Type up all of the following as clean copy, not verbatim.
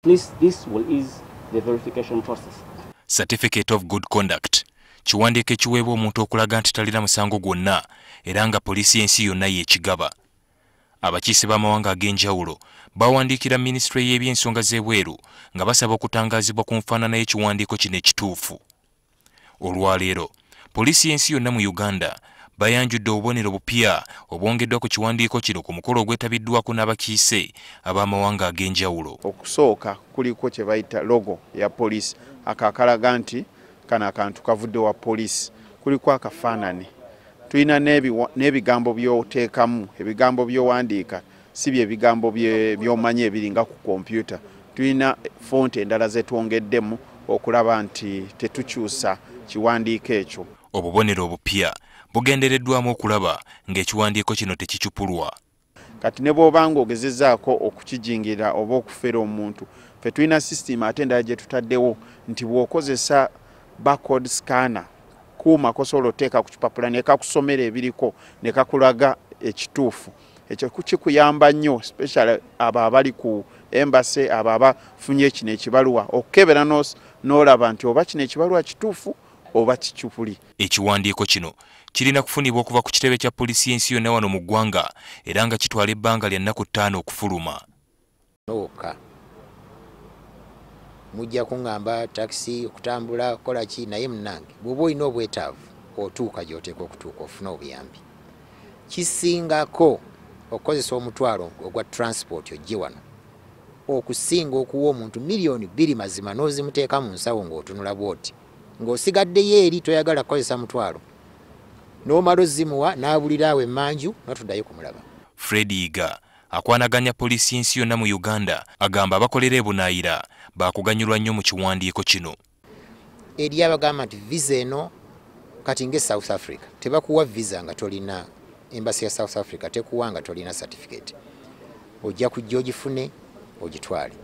This will ease the verification process. Certificate of good conduct. Kiwandiiko ekiweebwa omuntu okulaga nti talina musango gwonna era nga poliisi y'ensi yonna y'ekigaba. Abakiise b'amawanga ag'enjawulo bawandiikira minisitule y'ebyensonga z'ebweru nga basaba okutangaazibwa ku nfaanana y'ekiwandiiko kino ekituufu. Olwaleero, poliisi y'ensi yonna mu Uganda bayanjudde obubonero bupya obwongeddwa ku kiwandiiko kino ku mukolo ogwetabiddwako n'abakiise ab'amawanga ag'enjawulo. Okusooka kuliko kye bayita logo ya poliisi akakalaga nti kano akantu kavudde wa poliisi, kuliko akafaanane. Tulina n'ebigambo by'oteekamu, ebigambo by'owandiika si bye bigambo by'omanyi ebiringa ku kompyuta. Tulina fonti endala ze twongeddemu okulaba nti tetukyusa kiwandiiko ekyo. Obubonero obupya bugendereddwamu okulaba ng'ekiwandiiko kino tekiccupulwa. Kati ne bw'obanga ogezezzaako okukijingira oba okufera omuntu, ffe tulina system ate endala gye tutaddewo nti bw'okozesa barcode scanner kuuma kosobola oteeka ku kipapula ne kakusomera ebiriko ne kakulaga ekituufu. Ekyo kikuyamba nnyo, especially abo abali ku embassy, abo abafunye kino ekibaluwa okukebera n'olaba nti oba kino ekibaluwa kituufu oba kiccupuli. Ekiwandiiko kino kirina kufunibwa okuva ku kitebe kya poliisi y'ensi yonna wano mu ggwanga era nga kitwala ebbanga lya nnaku 5 okufuluma. Mujja kuŋŋamba taxi okutambula kola ki naye munnange bw'oba olina obwetaavu otuuka gy'oteeka okutuuka ofuna obuyambi. Kisingako okukozesa omutwalo ogwa transport ojje wano okusinga okuwa omuntu miliyoni 2 mazima n'ozimuteeka mu nsawo ng'otunula bw'oti ng'osigaddeyo eri toyagala kukozesa mutwalo n'omala ozimuwa n'abulira awo emmanju n'otuddayo kumulaba. Fred Iga akwanaganya poliisi y'ensi yonna mu Uganda agamba abakolera ebunaayira baakuganyulwa nnyo mu kiwandiiko kino. Eri abagamba nti visa eno kati nge South Africa tebakuwa visa nga tolina embassy ya South Africa tekuwa nga tolina certificate. Ojja kujja ogifune ogitwale.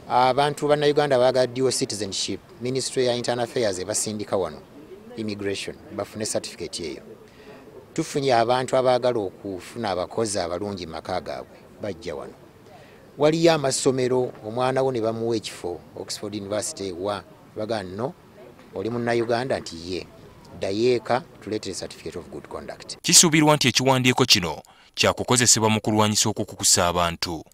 Abantu banna Uganda baagala dual citizenship, Ministry ya Internal Affairs ebasindika wano immigration bafune certificate eyo. Tufunye abantu abaagala okufuna abakozi abalungi maka gaabwe bajja wano. Waliyo amasomero omwana wo ne bamuwa ekifo Oxford University wa baga nno oli munnayuganda nti ye dayeeka tuleetere certificate of good conduct. Kisuubirwa nti ekiwandiiko kino kyakukozesebwa mu kulwanyisa okukukusa abantu.